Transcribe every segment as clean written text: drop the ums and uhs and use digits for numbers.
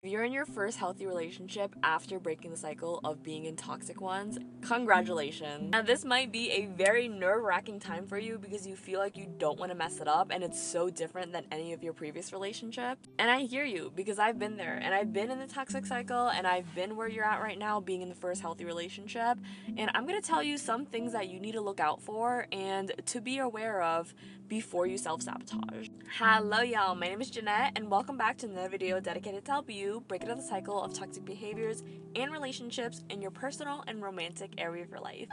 If you're in your first healthy relationship after breaking the cycle of being in toxic ones, congratulations. Now, this might be a very nerve-wracking time for you because you feel like you don't want to mess it up and it's so different than any of your previous relationships. And I hear you because I've been there and I've been in the toxic cycle and I've been where you're at right now, being in the first healthy relationship. And I'm going to tell you some things that you need to look out for and to be aware of before you self-sabotage. Hello y'all, my name is Janette and welcome back to another video dedicated to help you break out of the cycle of toxic behaviors and relationships in your personal and romantic area of your life.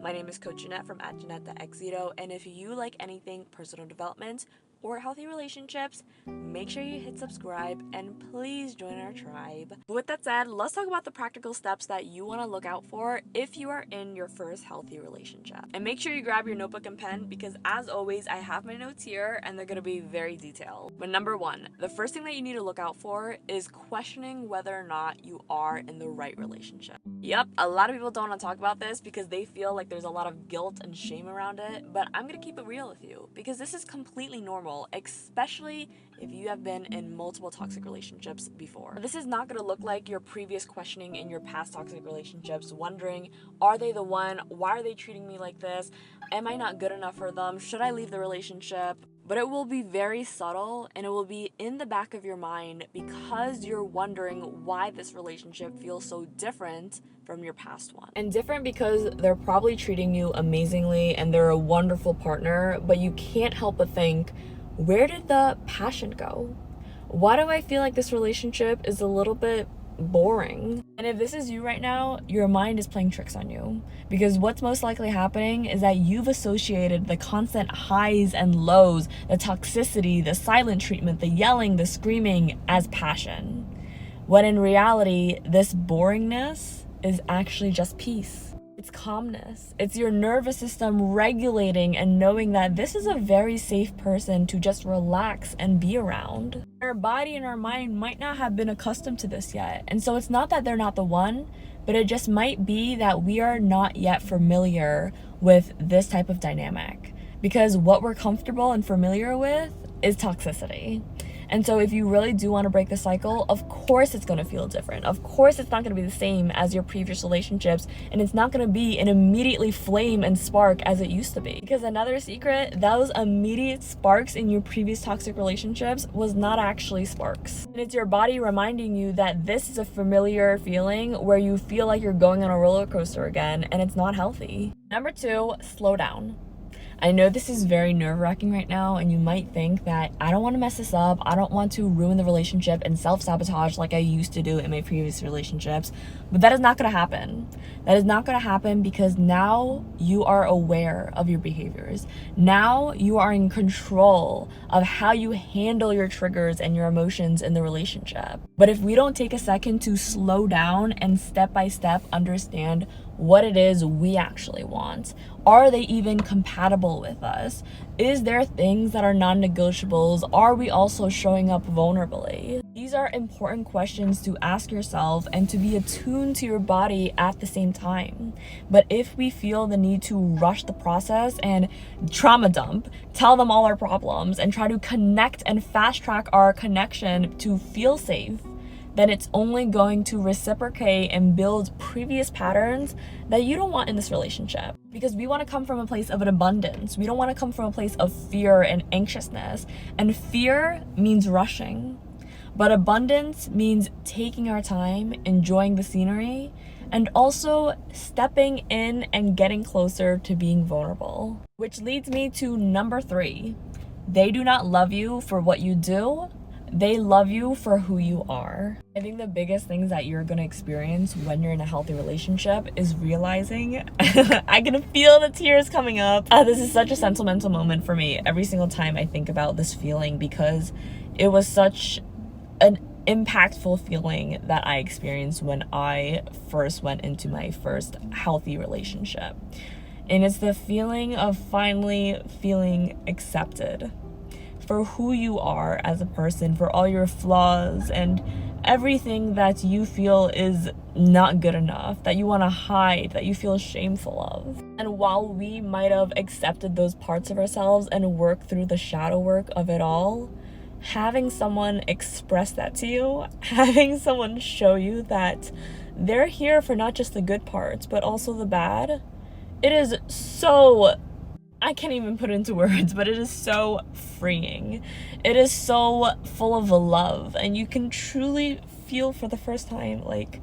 My name is Coach Janette from Janette the Zeto, and if you like anything personal development or healthy relationships, make sure you hit subscribe and please join our tribe. But with that said, let's talk about the practical steps that you want to look out for if you are in your first healthy relationship. And make sure you grab your notebook and pen because as always, I have my notes here and they're going to be very detailed. But number one, the first thing that you need to look out for is questioning whether or not you are in the right relationship. Yep, a lot of people don't want to talk about this because they feel like there's a lot of guilt and shame around it, but I'm going to keep it real with you because this is completely normal, especially if you have been in multiple toxic relationships before. This is not going to look like your previous questioning in your past toxic relationships, wondering, are they the one? Why are they treating me like this? Am I not good enough for them? Should I leave the relationship? But it will be very subtle and it will be in the back of your mind because you're wondering why this relationship feels so different from your past one. And different because they're probably treating you amazingly and they're a wonderful partner, but you can't help but think, where did the passion go? Why do I feel like this relationship is a little bit boring? And if this is you right now, your mind is playing tricks on you because what's most likely happening is that you've associated the constant highs and lows, the toxicity, the silent treatment, the yelling, the screaming as passion, when in reality this boringness is actually just peace. It's calmness. It's your nervous system regulating and knowing that this is a very safe person to just relax and be around. Our body and our mind might not have been accustomed to this yet. And so it's not that they're not the one, but it just might be that we are not yet familiar with this type of dynamic. Because what we're comfortable and familiar with is toxicity. And so if you really do want to break the cycle, of course it's going to feel different. Of course it's not going to be the same as your previous relationships, and it's not going to be an immediately flame and spark as it used to be. Because another secret, those immediate sparks in your previous toxic relationships was not actually sparks. And it's your body reminding you that this is a familiar feeling where you feel like you're going on a roller coaster again, and it's not healthy. Number two, slow down. I know this is very nerve-wracking right now and you might think that I don't want to mess this up, I don't want to ruin the relationship and self-sabotage like I used to do in my previous relationships, but that is not going to happen. That is not going to happen because now you are aware of your behaviors. Now you are in control of how you handle your triggers and your emotions in the relationship. But if we don't take a second to slow down and step by step understand what it is we actually want, are they even compatible with us? Is there things that are non-negotiables? Are we also showing up vulnerably? These are important questions to ask yourself and to be attuned to your body at the same time. But if we feel the need to rush the process and trauma dump, tell them all our problems, and try to connect and fast track our connection to feel safe, then it's only going to reciprocate and build previous patterns that you don't want in this relationship. Because we want to come from a place of an abundance. We don't want to come from a place of fear and anxiousness. And fear means rushing. But abundance means taking our time, enjoying the scenery, and also stepping in and getting closer to being vulnerable. Which leads me to number three. They do not love you for what you do. They love you for who you are. I think the biggest things that you're going to experience when you're in a healthy relationship is realizing, I can feel the tears coming up. This is such a sentimental moment for me every single time I think about this feeling because it was such an impactful feeling that I experienced when I first went into my first healthy relationship. And it's the feeling of finally feeling accepted for who you are as a person, for all your flaws and everything that you feel is not good enough, that you want to hide, that you feel shameful of. And while we might have accepted those parts of ourselves and worked through the shadow work of it all, having someone express that to you, having someone show you that they're here for not just the good parts, but also the bad, it is so, I can't even put it into words, but it is so freeing. It is so full of love, and you can truly feel for the first time, like,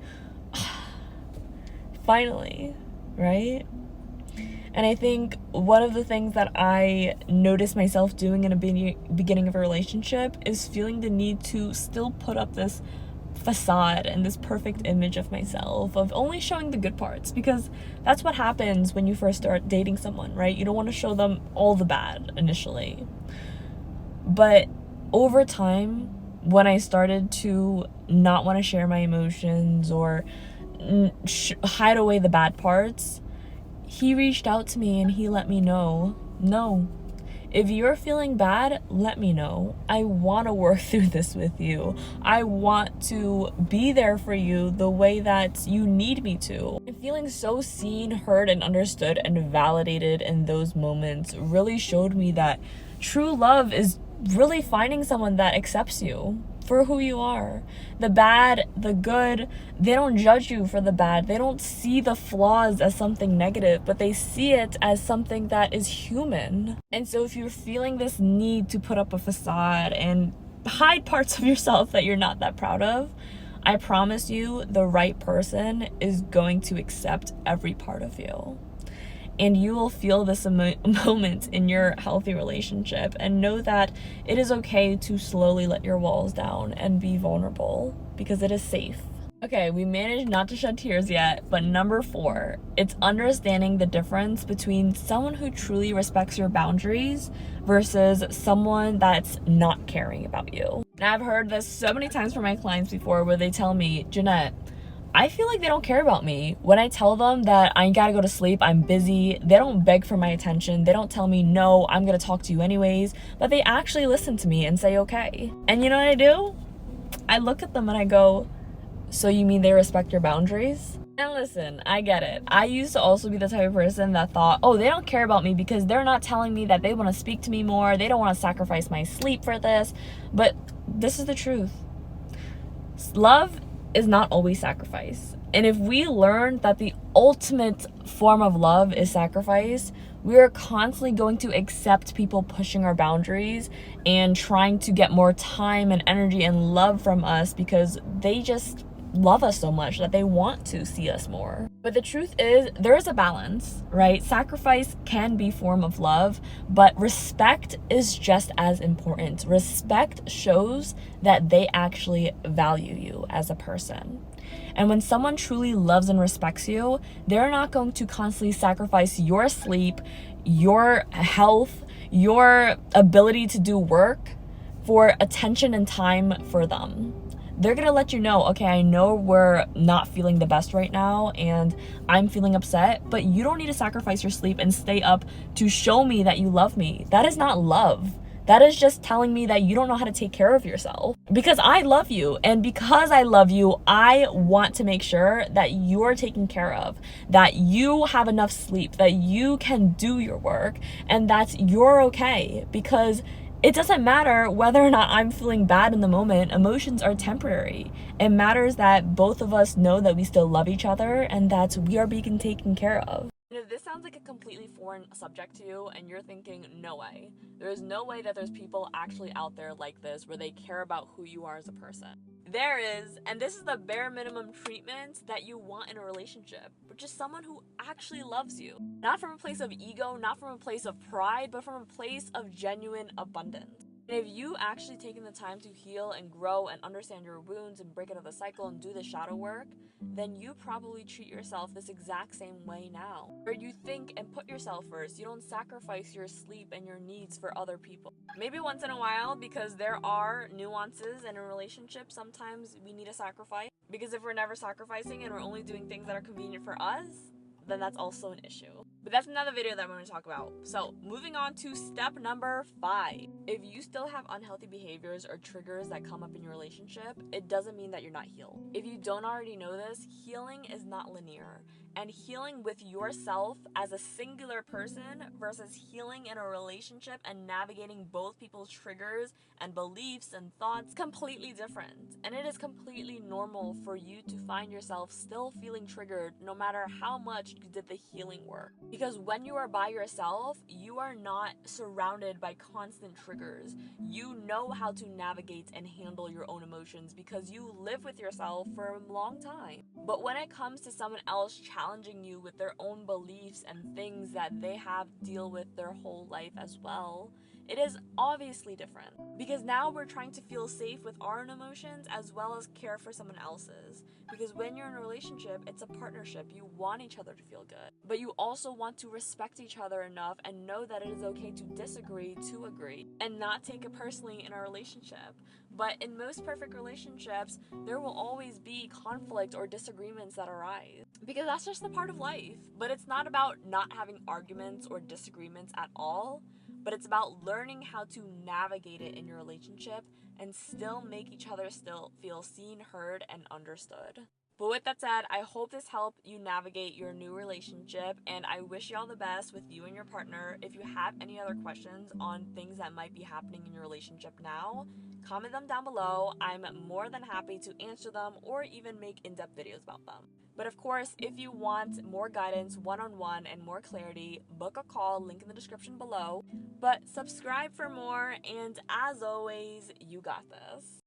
finally, right? And I think one of the things that I noticed myself doing in a beginning of a relationship is feeling the need to still put up this facade and this perfect image of myself, of only showing the good parts, because that's what happens when you first start dating someone, right? You don't want to show them all the bad initially. But over time, when I started to not want to share my emotions or hide away the bad parts, he reached out to me and he let me know, no, if you're feeling bad, let me know. I want to work through this with you. I want to be there for you the way that you need me to. And feeling so seen, heard, and understood and validated in those moments really showed me that true love is really finding someone that accepts you for who you are. The bad, the good, they don't judge you for the bad. They don't see the flaws as something negative, but they see it as something that is human. And so if you're feeling this need to put up a facade and hide parts of yourself that you're not that proud of, I promise you the right person is going to accept every part of you. And you will feel this moment in your healthy relationship and know that it is okay to slowly let your walls down and be vulnerable because it is safe. Okay, we managed not to shed tears yet, but number 4, it's understanding the difference between someone who truly respects your boundaries versus someone that's not caring about you. And I've heard this so many times from my clients before where they tell me, Janette, I feel like they don't care about me. When I tell them that I gotta go to sleep, I'm busy, they don't beg for my attention. They don't tell me, no, I'm gonna talk to you anyways, but they actually listen to me and say, okay. And you know what I do? I look at them and I go, so you mean they respect your boundaries? And listen, I get it. I used to also be the type of person that thought, oh, they don't care about me because they're not telling me that they want to speak to me more. They don't want to sacrifice my sleep for this. But this is the truth. Love is not always sacrifice. And if we learn that the ultimate form of love is sacrifice, we are constantly going to accept people pushing our boundaries and trying to get more time and energy and love from us because they just love us so much that they want to see us more. But the truth is, there is a balance, right? Sacrifice can be form of love, but respect is just as important. Respect shows that they actually value you as a person. And when someone truly loves and respects you, they're not going to constantly sacrifice your sleep, your health, your ability to do work for attention and time for them. They're gonna let you know, okay, I know we're not feeling the best right now and I'm feeling upset, but you don't need to sacrifice your sleep and stay up to show me that you love me. That is not love. That is just telling me that you don't know how to take care of yourself. Because I love you, and because I love you, I want to make sure that you're taken care of, that you have enough sleep, that you can do your work, and that you're okay. Because it doesn't matter whether or not I'm feeling bad in the moment. Emotions are temporary. It matters that both of us know that we still love each other and that we are being taken care of. And if this sounds like a completely foreign subject to you and you're thinking, no way, there is no way that there's people actually out there like this where they care about who you are as a person. There is, and this is the bare minimum treatment that you want in a relationship, which is someone who actually loves you. Not from a place of ego, not from a place of pride, but from a place of genuine abundance. And if you actually taken the time to heal and grow and understand your wounds and break out of the cycle and do the shadow work, then you probably treat yourself this exact same way now. Where you think and put yourself first. You don't sacrifice your sleep and your needs for other people. Maybe once in a while, because there are nuances in a relationship, sometimes we need a sacrifice. Because if we're never sacrificing and we're only doing things that are convenient for us, then that's also an issue. But that's another video that I'm going to talk about. So moving on to step number 5. If you still have unhealthy behaviors or triggers that come up in your relationship, it doesn't mean that you're not healed. If you don't already know this, healing is not linear. And healing with yourself as a singular person versus healing in a relationship and navigating both people's triggers and beliefs and thoughts completely different. And it is completely normal for you to find yourself still feeling triggered no matter how much you did the healing work. Because when you are by yourself, you are not surrounded by constant triggers. You know how to navigate and handle your own emotions because you live with yourself for a long time. But when it comes to someone else challenging you with their own beliefs and things that they have to deal with their whole life as well, it is obviously different. Because now we're trying to feel safe with our own emotions as well as care for someone else's. Because when you're in a relationship, it's a partnership. You want each other to feel good. But you also want to respect each other enough and know that it is okay to disagree to agree and not take it personally in a relationship. But in most perfect relationships, there will always be conflict or disagreements that arise. Because that's just a part of life. But it's not about not having arguments or disagreements at all, but it's about learning how to navigate it in your relationship and still make each other still feel seen, heard, and understood. But with that said, I hope this helped you navigate your new relationship, and I wish you all the best with you and your partner. If you have any other questions on things that might be happening in your relationship now, comment them down below. I'm more than happy to answer them or even make in-depth videos about them. But of course, if you want more guidance one-on-one and more clarity, book a call, link in the description below. But subscribe for more, and as always, you got this.